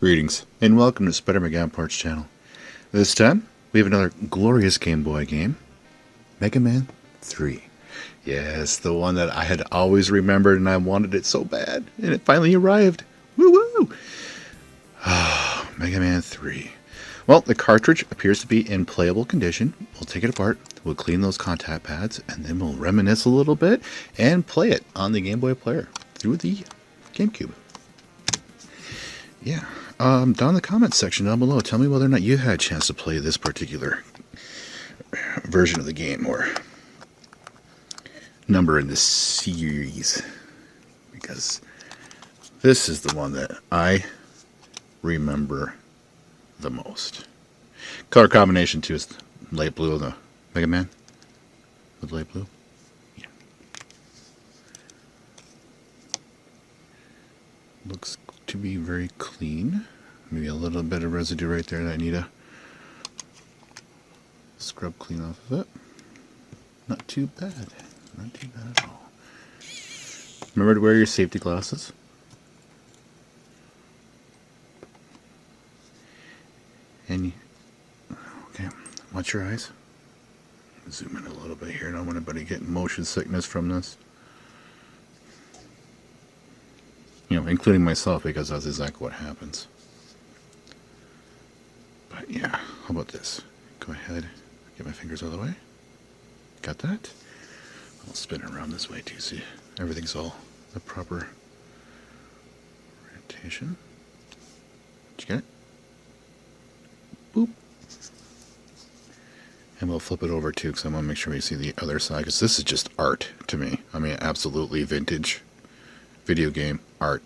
Greetings, and welcome to Spider Megaman Parts channel. This time, we have another glorious Game Boy game, Megaman 3. Yes, the one that I had always remembered and I wanted it so bad, and it finally arrived. Woo-woo! Megaman 3. Well, the cartridge appears to be in playable condition. We'll take it apart, we'll clean those contact pads, and then we'll reminisce a little bit and play it on the Game Boy player through the GameCube. Yeah. Down in the comments section down below, tell me whether or not you had a chance to play this particular version of the game or number in this series, because this is the one that I remember the most. Color combination too is light blue of the Mega Man with light blue. Yeah. Looks to be very clean. Maybe a little bit of residue right there that I need to scrub clean off of it. Not too bad. Not too bad at all. Remember to wear your safety glasses. And okay, watch your eyes. Zoom in a little bit here. I don't want anybody getting motion sickness from this. You know, including myself, because that's exactly what happens. But yeah, how about this? Go ahead, get my fingers out of the way. Got that? I'll spin it around this way too, see everything's all the proper orientation. Did you get it? Boop. And we'll flip it over too, because I want to make sure we see the other side, because this is just art to me. I mean, absolutely vintage video game art.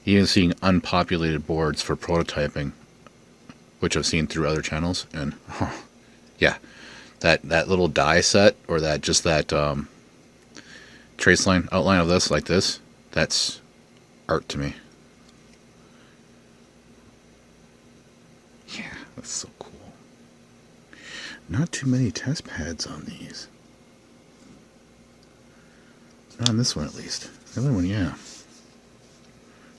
Even seeing unpopulated boards for prototyping, which I've seen through other channels, and yeah, that little die set, or that trace line outline of this, like this, that's art to me. Yeah, that's so cool. Not too many test pads on these. Not on this one, at least. The other one, yeah.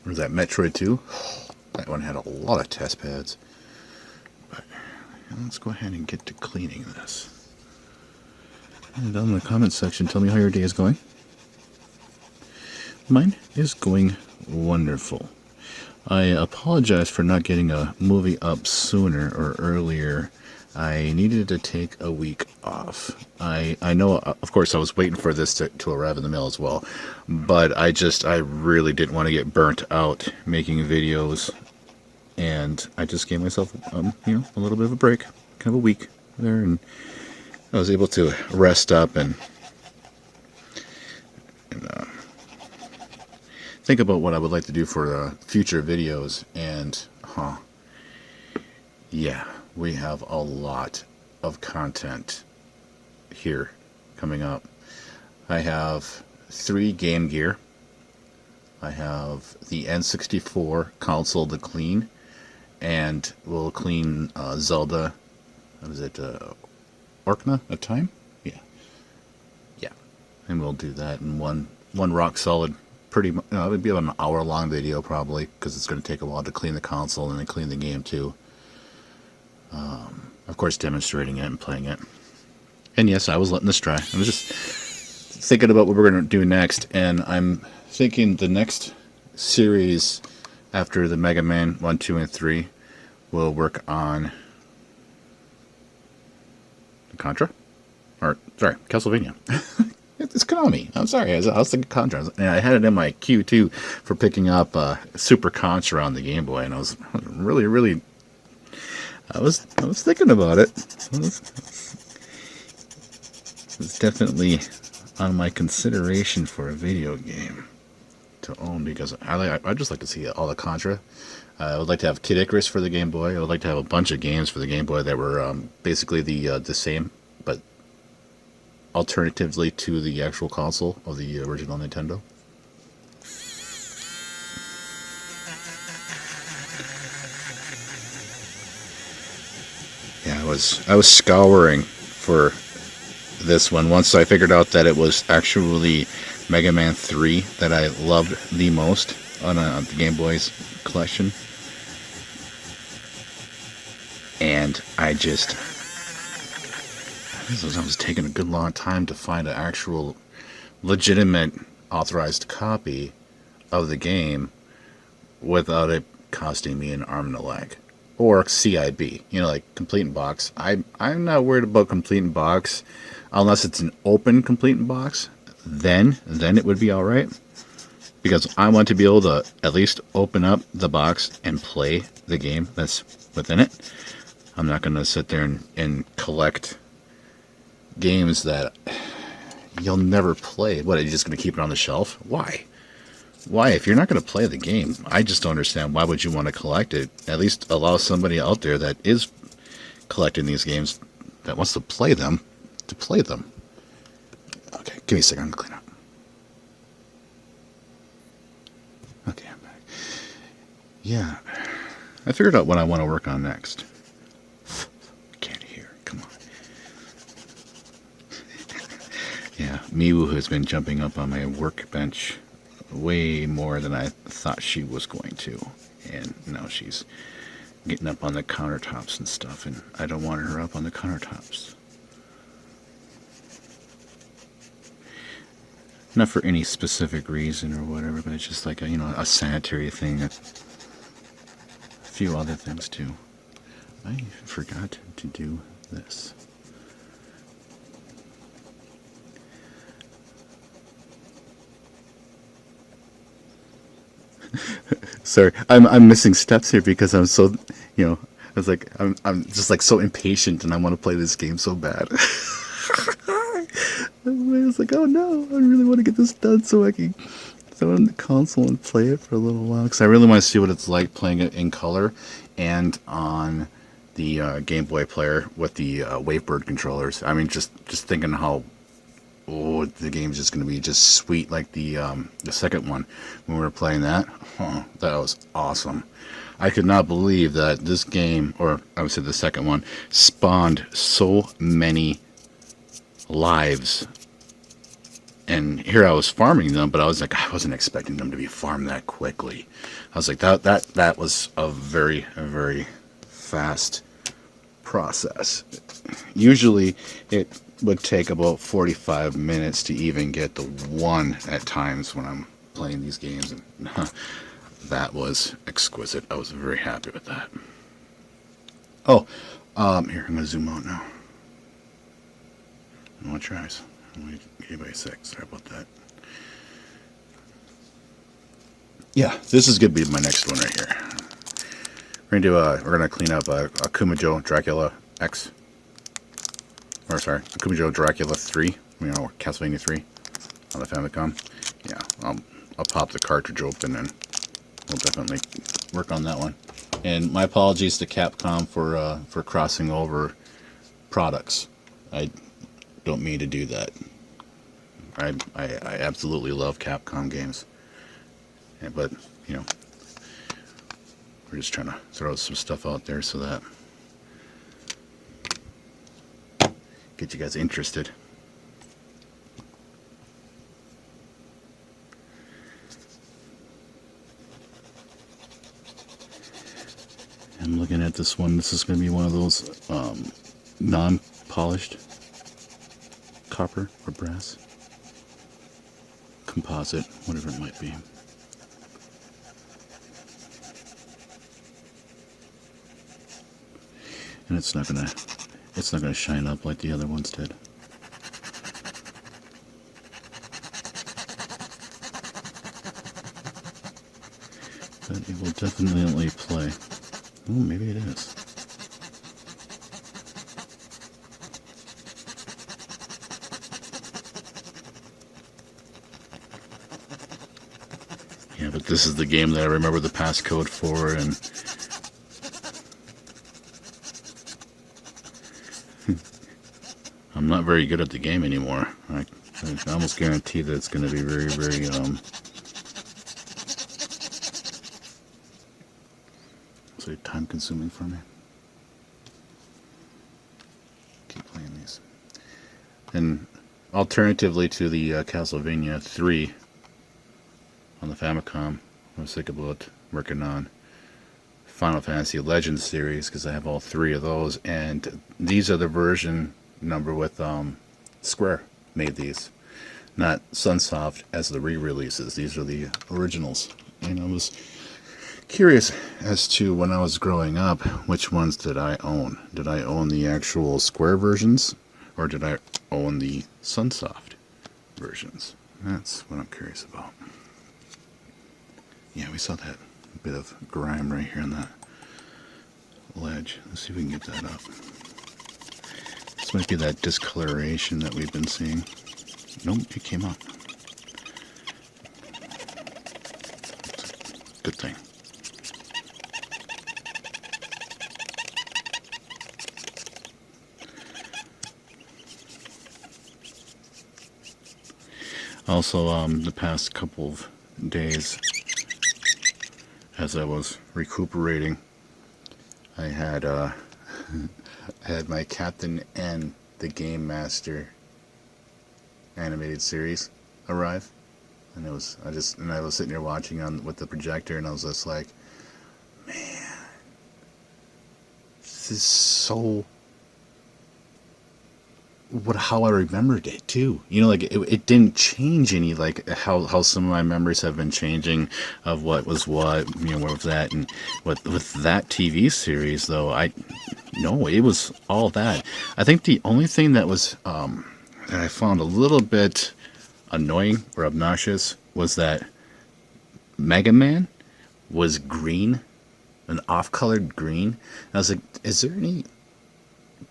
Or that Metroid 2? That one had a lot of test pads. But let's go ahead and get to cleaning this. And down in the comments section, tell me how your day is going. Mine is going wonderful. I apologize for not getting a movie up sooner or earlier. I needed to take a week off. I know, of course, I was waiting for this to arrive in the mail as well, but I really didn't want to get burnt out making videos, and I just gave myself, a little bit of a break, kind of a week there, and I was able to rest up and think about what I would like to do for future videos, and yeah. We have a lot of content here coming up. I have 3 Game Gear. I have the N64 console to clean, and we'll clean Zelda. What is it? Ocarina of Time? Yeah, and we'll do that in one rock solid. Pretty much, it would be about an hour-long video probably, because it's going to take a while to clean the console and then clean the game too. Of course, demonstrating it and playing it. And yes, I was letting this dry. I was just thinking about what we're going to do next, and I'm thinking the next series after the Mega Man 1, 2, and 3 will work on Contra? Or, sorry, Castlevania. It's Konami. I'm sorry, I was thinking Contra. And I had it in my queue, too, for picking up Super Contra on the Game Boy, and I was really... I was thinking about it. It's definitely on my consideration for a video game to own, because I just like to see all the Contra. I would like to have Kid Icarus for the Game Boy. I would like to have a bunch of games for the Game Boy that were basically the same, but alternatively to the actual console of the original Nintendo. Yeah, I was scouring for this one once I figured out that it was actually Mega Man 3 that I loved the most. on the Game Boy's collection, and I was taking a good long time to find an actual legitimate authorized copy of the game without it costing me an arm and a leg. Or CIB, like complete in box. I'm not worried about complete in box unless it's an open complete in box. Then it would be all right, because I want to be able to at least open up the box and play the game that's within it. I'm not going to sit there and collect games that you'll never play. What, are you just going to keep it on the shelf? Why? Why? If you're not going to play the game, I just don't understand why would you want to collect it. At least allow somebody out there that is collecting these games, that wants to play them, to play them. Okay, give me a second, I'm going to clean up. Okay, I'm back. Yeah, I figured out what I want to work on next. Can't hear, come on. Yeah, Miwu has been jumping up on my workbench way more than I thought she was going to, and now she's getting up on the countertops and stuff, and I don't want her up on the countertops. Not for any specific reason or whatever, but it's just like a sanitary thing. A few other things too. I forgot to do this. Sorry, I'm missing steps here because I'm so, I was like, I'm just like so impatient and I want to play this game so bad. I was like, oh no, I really want to get this done so I can throw it on the console and play it for a little while, because I really want to see what it's like playing it in color and on the Game Boy player with the Wavebird controllers. I mean, just thinking how the game's just going to be just sweet, like the second one when we were playing that. Oh, that was awesome. I could not believe that this game, or I would say the second one, spawned so many lives. And here I was farming them, but I wasn't expecting them to be farmed that quickly. I was like, that was a very, very fast process. Usually it would take about 45 minutes to even get the one at times when I'm playing these games, and that was exquisite. I was very happy with that. Oh, here, I'm going to zoom out now. No tries. Anybody sick? Sorry about that. Yeah, this is going to be my next one right here. We're gonna clean up a Kumajo Dracula X. Or sorry, Kumajo Dracula 3. Castlevania 3 on the Famicom. Yeah, I'll pop the cartridge open and we'll definitely work on that one. And my apologies to Capcom for crossing over products. I don't mean to do that. I absolutely love Capcom games, but we're just trying to throw some stuff out there so that get you guys interested. I'm looking at this one. This is going to be one of those non-polished copper or brass, composite, whatever it might be. And it's not gonna shine up like the other ones did. But it will definitely play. Oh, maybe it is. Yeah, but this is the game that I remember the passcode for, and I'm not very good at the game anymore. I almost guarantee that it's going to be very, very so time consuming for me. Keep playing these. And alternatively to the Castlevania 3 on the Famicom, I was thinking about working on Final Fantasy Legends series because I have all three of those, and these are the version number with Square made these, not Sunsoft as the re-releases. These are the originals, and I was curious as to when I was growing up, which ones did I own? Did I own the actual Square versions, or did I own the Sunsoft versions? That's what I'm curious about. Yeah, we saw that bit of grime right here on that ledge. Let's see if we can get that up. This might be that discoloration that we've been seeing. Nope, it came up. Good thing. Also, the past couple of days, as I was recuperating, I had I had my Captain N, the Game Master animated series, arrive, and I was sitting here watching on with the projector, and I was just like, man, this is so how I remembered it too. You know, like it didn't change any, like how some of my memories have been changing of what was what, you know, what was that, and with that TV series though, no, it was all that. I think the only thing that was that I found a little bit annoying or obnoxious was that Megaman was green, an off-colored green. And I was like, is there any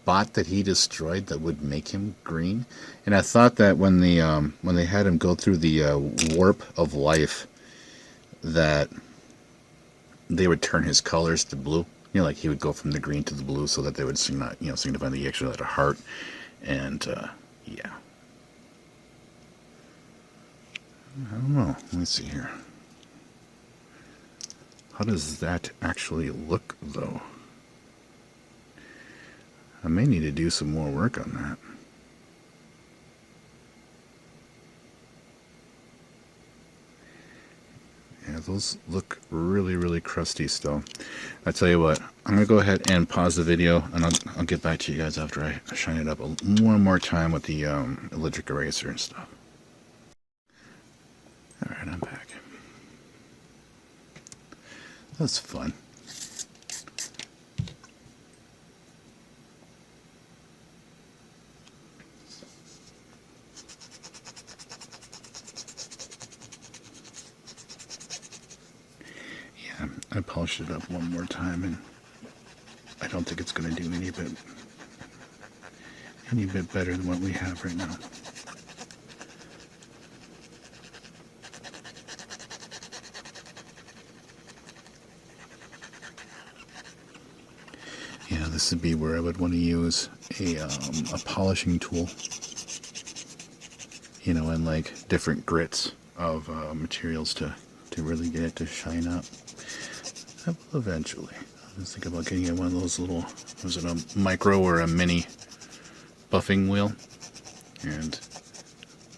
bot that he destroyed that would make him green? And I thought that when they had him go through the warp of life, that they would turn his colors to blue. You know, like he would go from the green to the blue, so that they would signify that he actually had a heart. And yeah, I don't know. Let me see here. How does that actually look, though? I may need to do some more work on that. Yeah, those look really, really crusty still. I tell you what, I'm going to go ahead and pause the video, and I'll get back to you guys after I shine it up one more time with the electric eraser and stuff. Alright, I'm back. That's fun. I polished it up one more time, and I don't think it's going to do any bit better than what we have right now. Yeah, this would be where I would want to use a polishing tool, you know, and like different grits of materials to really get it to shine up. I will eventually. I was thinking about getting one of those little, was it a micro or a mini buffing wheel? And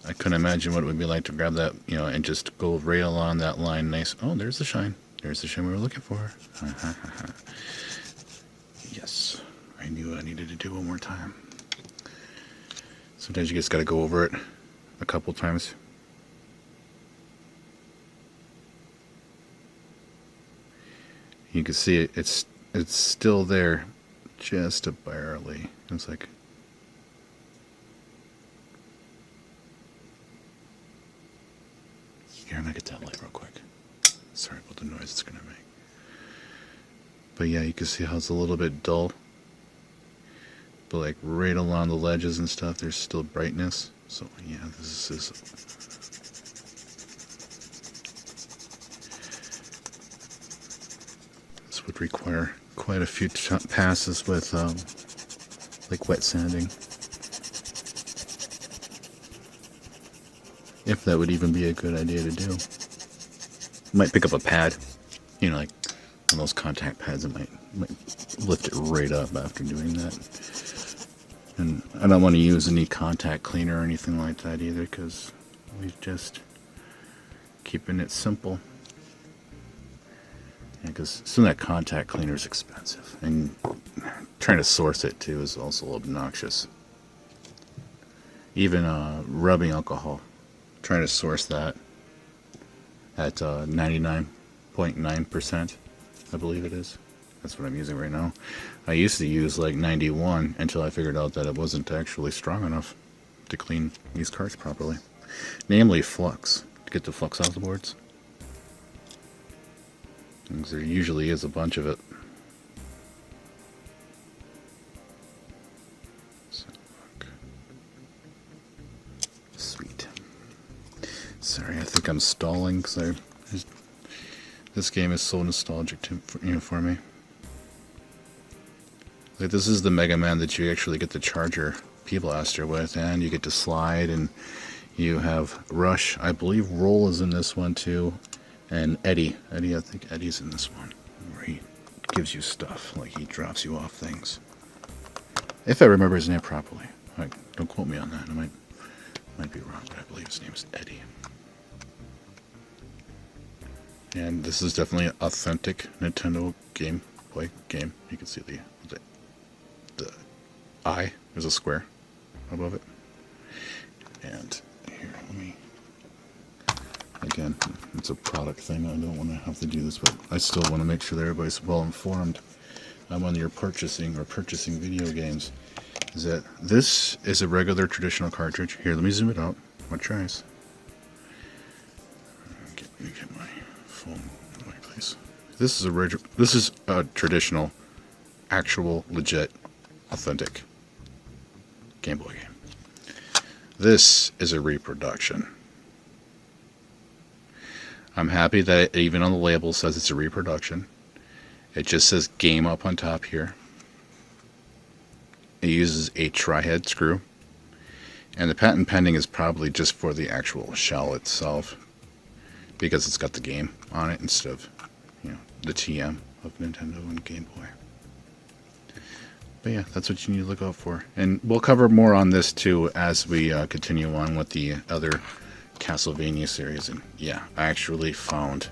I couldn't imagine what it would be like to grab that, you know, and just go right along that line. Nice. Oh, there's the shine. There's the shine we were looking for. Yes. I knew I needed to do one more time. Sometimes you just got to go over it a couple times. You can see it's still there, just barely. It's like, here, I'm gonna get that light real quick. Sorry about the noise it's gonna make. But yeah, you can see how it's a little bit dull. But like right along the ledges and stuff, there's still brightness. So yeah, this is. Would require quite a few passes with like wet sanding, if that would even be a good idea to do. Might pick up a pad, you know, like one of those contact pads that might lift it right up after doing that. And I don't want to use any contact cleaner or anything like that either, because we're just keeping it simple. Because some of that contact cleaner is expensive, and trying to source it too is also obnoxious. Even rubbing alcohol, trying to source that at 99.9%, I believe it is. That's what I'm using right now. I used to use like 91 until I figured out that it wasn't actually strong enough to clean these carts properly. Namely flux, to get the flux off the boards. Because there usually is a bunch of it. So, sweet. Sorry, I think I'm stalling because this game is so nostalgic for me. Like, this is the Mega Man that you actually get the charger P-Blaster with, and you get to slide, and you have Rush. I believe Roll is in this one too. And Eddie, I think Eddie's in this one, where he gives you stuff, like he drops you off things. If I remember his name properly. Don't quote me on that, I might be wrong, but I believe his name is Eddie. And this is definitely an authentic Nintendo Gameboy game. You can see the eye, there's a square above it. And here, let me... Again, it's a product thing. I don't want to have to do this, but I still want to make sure that everybody's well informed when you're purchasing video games. Is that this is a regular traditional cartridge. Here, let me zoom it out. Watch your eyes. Let me get my phone in the right place. This is a traditional, actual, legit, authentic Game Boy game. This is a reproduction. I'm happy that it, even on the label, says it's a reproduction. It just says game up on top here. It uses a tri-head screw. And the patent pending is probably just for the actual shell itself, because it's got the game on it instead of, the TM of Nintendo and Game Boy. But yeah, that's what you need to look out for. And we'll cover more on this too as we continue on with the other Castlevania series. And yeah, I actually found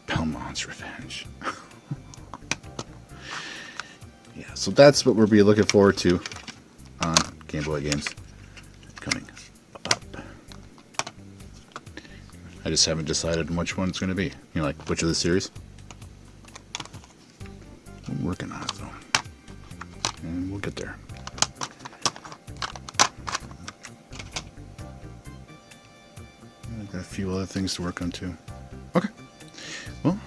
Palmon's Revenge. Yeah, so that's what we'll be looking forward to on Game Boy games coming up. I just haven't decided which one it's going to be. Like which of the series. I'm working on it though, and we'll get there. I've got a few other things to work on too. Okay, well,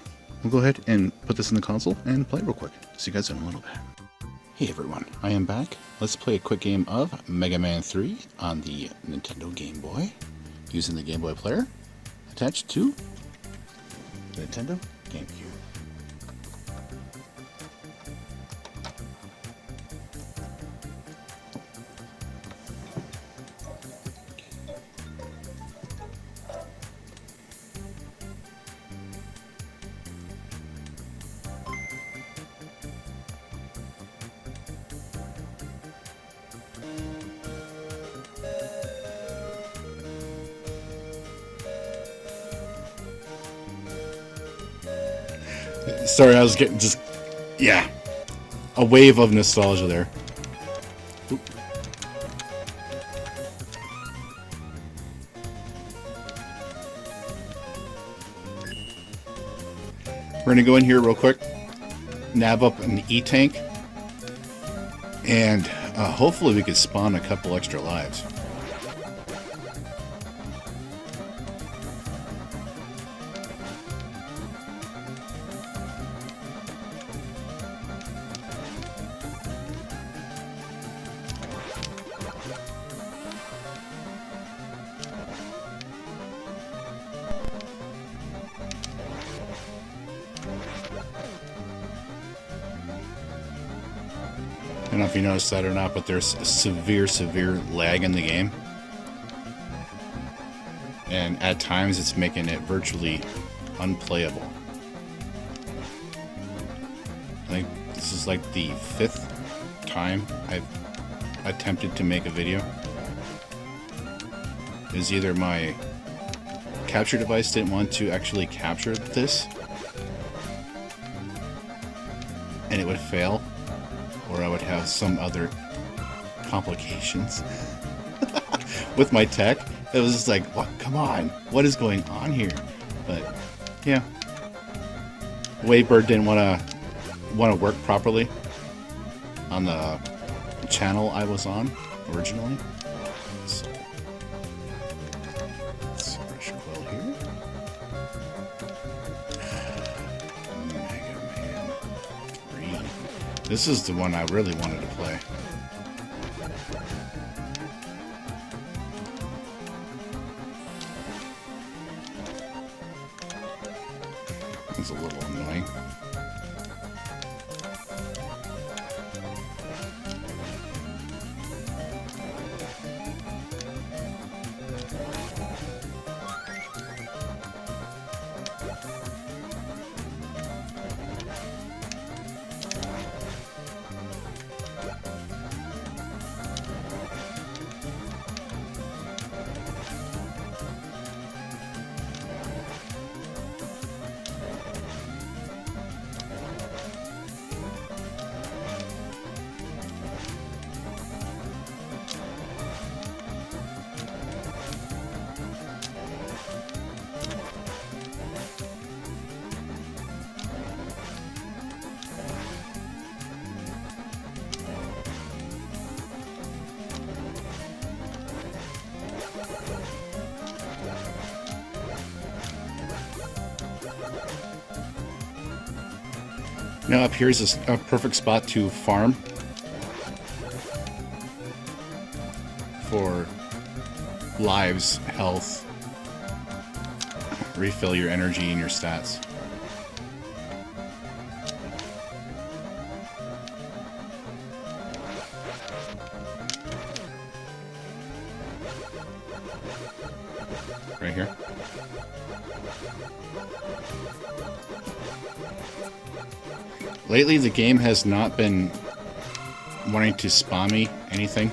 we'll go ahead and put this in the console and play it real quick. See you guys in a little bit. Hey everyone, I am back. Let's play a quick game of Megaman III on the Nintendo Game Boy using the Game Boy player attached to the Nintendo GameCube. Sorry, I was getting a wave of nostalgia there. Oop. We're going to go in here real quick, nab up an E-tank, and hopefully we could spawn a couple extra lives. I don't know if you noticed that or not, but there's a severe lag in the game. And at times it's making it virtually unplayable. I think this is like the 5th time I've attempted to make a video. Is either my capture device didn't want to actually capture this, and it would fail, or I would have some other complications with my tech. It was just like, what? Come on, what is going on here? But yeah, Wavebird didn't want to work properly on the channel I was on originally. So let's fresh quill here. Megaman 3. This is the one I really wanted to play. It's a little annoying. Now up here is a perfect spot to farm for lives, health, refill your energy and your stats. Right here. Lately, the game has not been wanting to spawn me anything.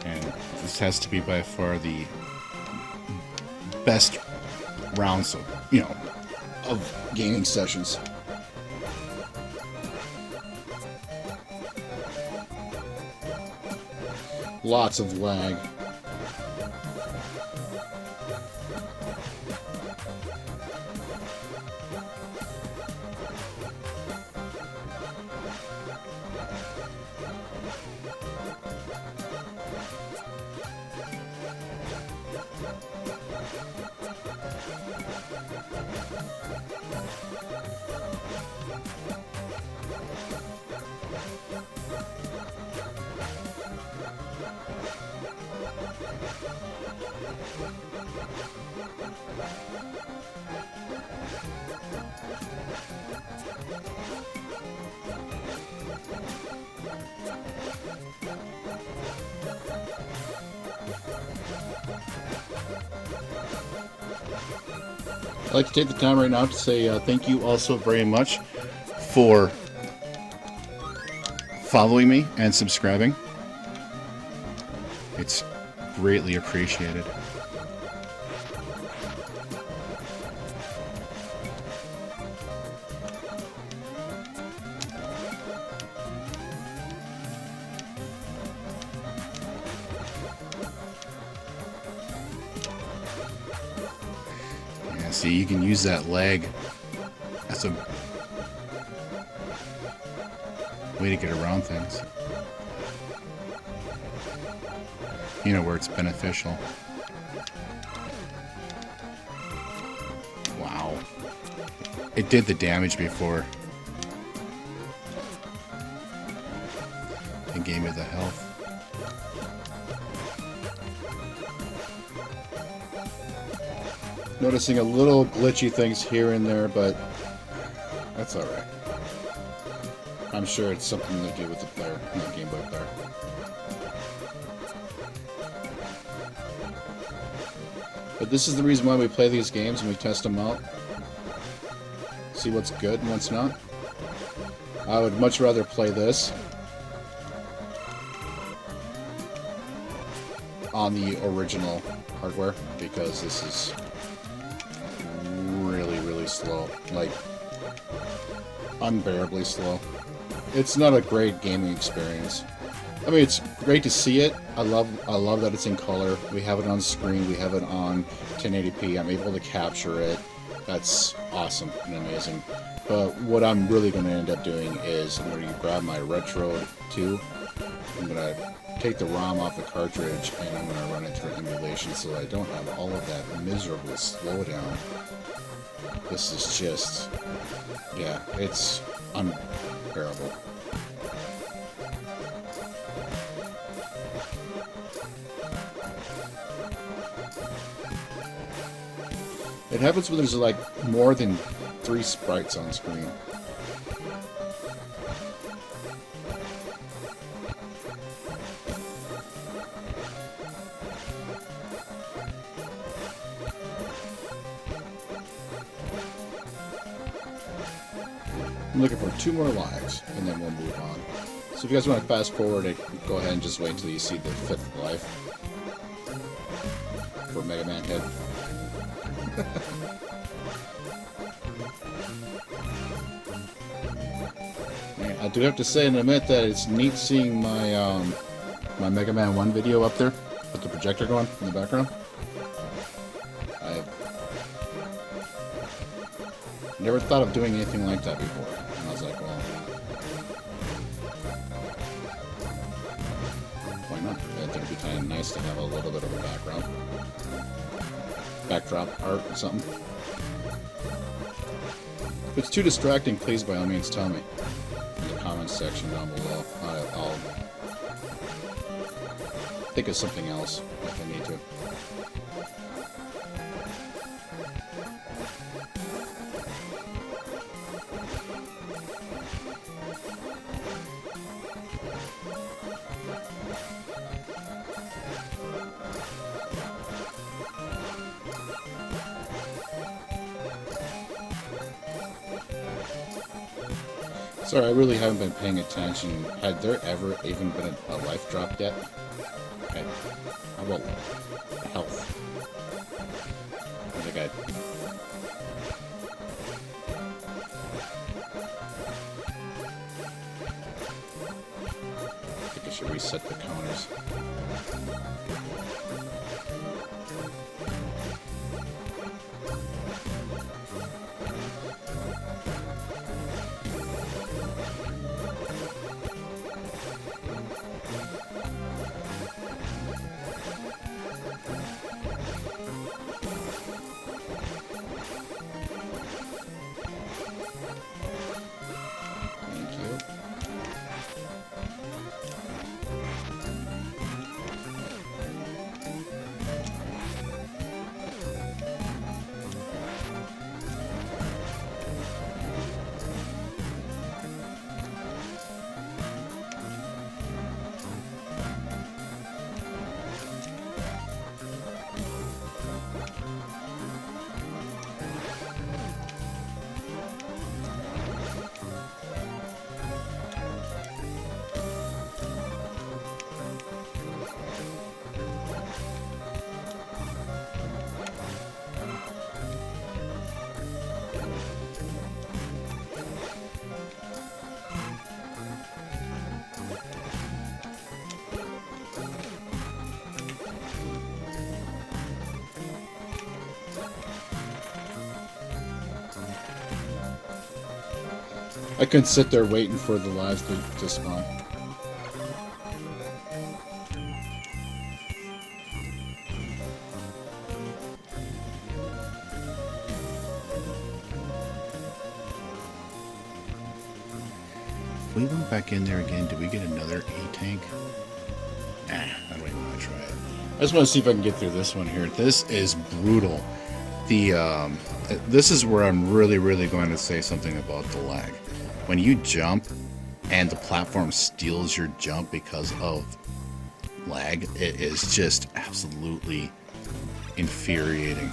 And this has to be by far the best rounds of gaming sessions. Lots of lag. I'd like to take the time right now to say thank you also very much for following me and subscribing. It's greatly appreciated. See, you can use that leg as a way to get around things. You know, where it's beneficial. Wow. It did the damage before. It gave me the health. Noticing a little glitchy things here and there, but that's alright. I'm sure it's something to do with the player, not Game Boy player. But this is the reason why we play these games and we test them out. See what's good and what's not. I would much rather play this on the original hardware because this is really, really slow. Like, unbearably slow. It's not a great gaming experience. I mean, it's great to see it. I love that it's in color. We have it on screen. We have it on 1080p. I'm able to capture it. That's awesome and amazing. But what I'm really going to end up doing is I'm going to grab my Retro 2. I'm going to take the ROM off the cartridge and I'm going to run it through emulation so that I don't have all of that miserable slowdown. This is just, yeah, it's unbearable. It happens when there's like more than 3 sprites on screen. I'm looking for 2 more lives, and then we'll move on. So if you guys want to fast forward, go ahead and just wait until you see the 5th life for Megaman Head. I do have to say and admit that it's neat seeing my my Mega Man 1 video up there with the projector going in the background. I've never thought of doing anything like that before, and I was like, well, why not? I think it'd be kind of nice to have a little bit of a backdrop art or something. If it's too distracting, please by all means tell me in the comments section down below. I'll think of something else if I need to. Sorry, I really haven't been paying attention. Had there ever even been a life drop yet? Okay. How about health? I think I should reset the counters. I couldn't sit there waiting for the lives to spawn. If we went back in there again, did we get another A-tank? I don't even want to try it. I just want to see if I can get through this one here. This is brutal. This is where I'm really going to say something about the lag. When you jump and the platform steals your jump because of lag, it is just absolutely infuriating.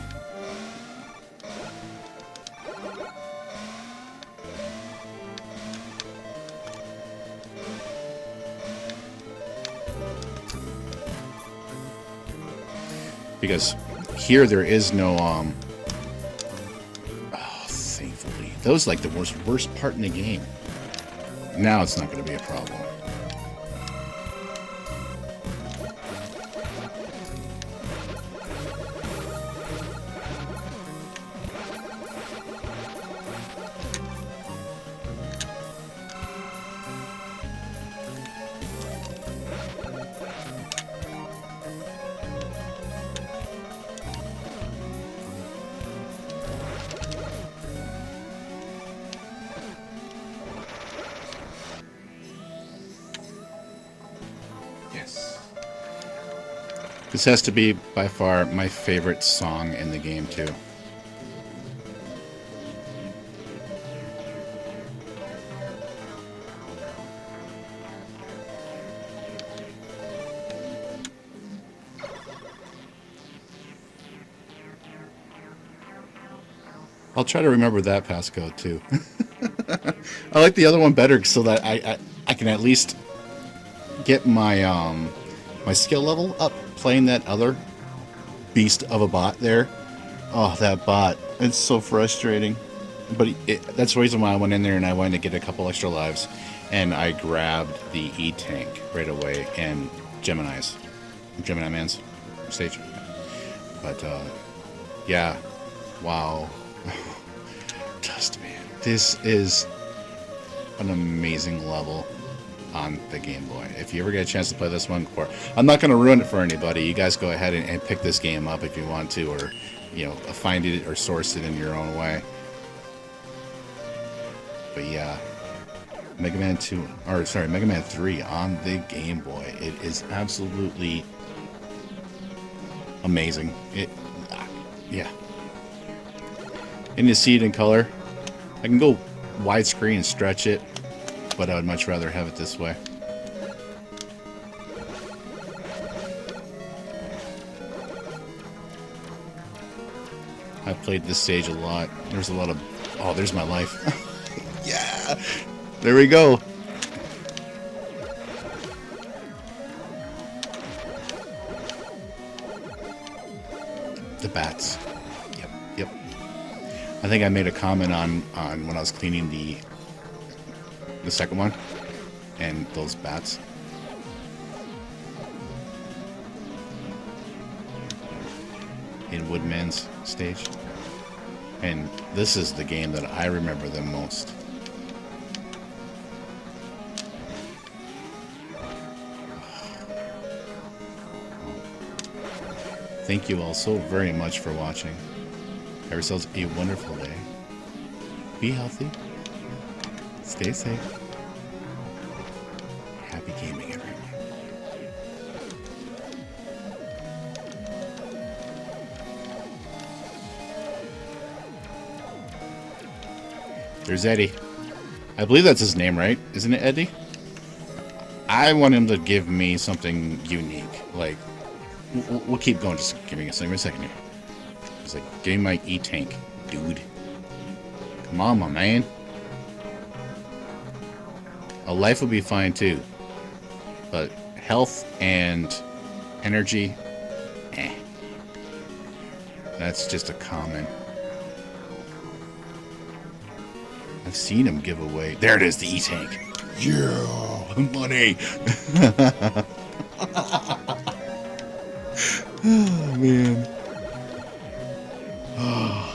because here there is no oh, thankfully, that was like the worst part in the game. Now it's not going to be a problem. This has to be by far my favorite song in the game too. I'll try to remember that passcode too. I like the other one better so that I can at least get my my skill level up playing that other beast of a bot there. Oh, that bot. It's so frustrating. But that's the reason why I went in there and I wanted to get a couple extra lives. And I grabbed the E-Tank right away and Gemini Man's stage. But, yeah. Wow. Dust, man. This is an amazing level on the Game Boy. If you ever get a chance to play this one, I'm not going to ruin it for anybody. You guys go ahead and pick this game up if you want to, or find it or source it in your own way. But yeah, Megaman 2, or sorry, Megaman 3 on the Game Boy. It is absolutely amazing. Yeah. And you see it in color. I can go widescreen and stretch it, but I would much rather have it this way. I played this stage a lot. There's a lot of... Oh, there's my life. Yeah! There we go. The bats. Yep. I think I made a comment on when I was cleaning the second one, and those bats. In Woodman's stage. And this is the game that I remember the most. Thank you all so very much for watching. Have yourselves a wonderful day. Be healthy. Stay safe. Happy gaming, everyone. There's Eddie. I believe that's his name, right? Isn't it Eddie? I want him to give me something unique. Like, we'll keep going. Just give me a second here. He's like, give me my E-Tank, dude. Come on, my man. A life would be fine too, but health and energy, that's just a common. I've seen him give away. There it is, the E-Tank. Yeah, money. Oh man. Oh.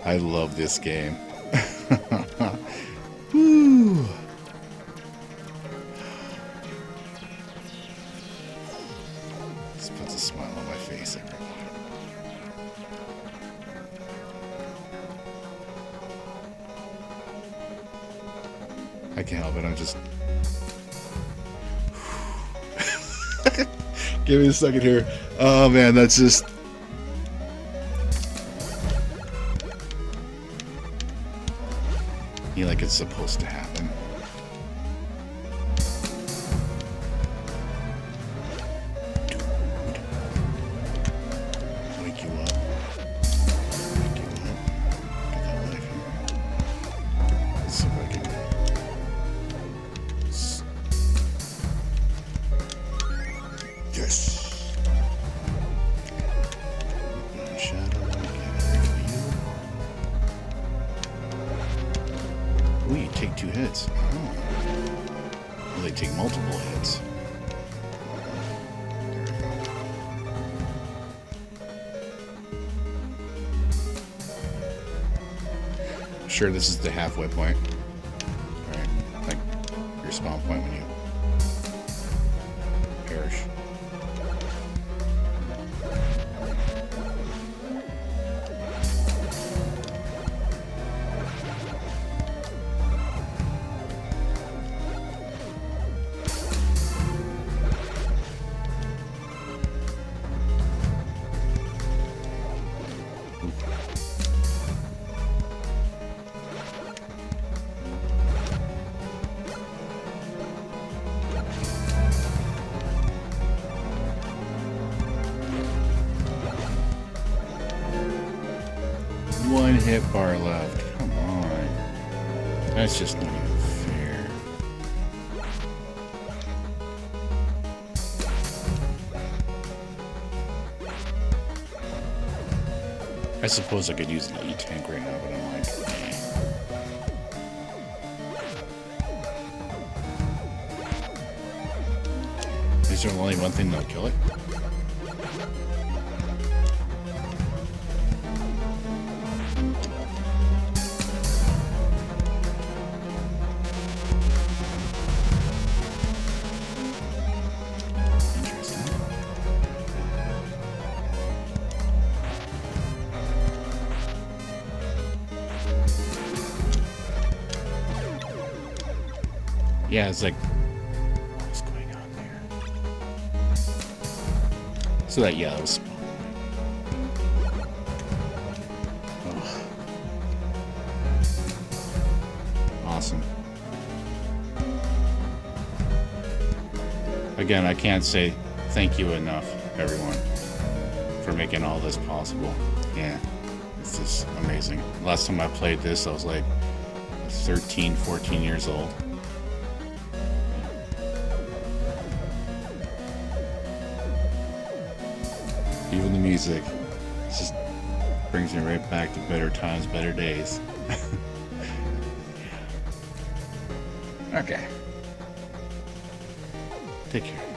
I love this game. Woo. This puts a smile on my face, everyone. I can't help it, I'm just... Give me a second here. Oh man, that's just... like it's supposed to happen. Dude. Wake you up. Wake you up. Get that life here. Let's see if I can... Yes! you take 2 hits. Oh. Well, they take multiple hits. Sure, this is the halfway point. Right? Like your spawn point when you perish. One hit bar left. Come on. That's just not even fair. I suppose I could use an E-tank right now, but I'm like, eh. Is there only one thing that'll kill it? Yeah, it's like, what's going on there? So that, yeah, that was spawn. Oh. Awesome. Again, I can't say thank you enough, everyone, for making all this possible. Yeah, this is amazing. Last time I played this, I was like 13, 14 years old. Even the music just brings me right back to better times, better days. Yeah. Okay. Take care.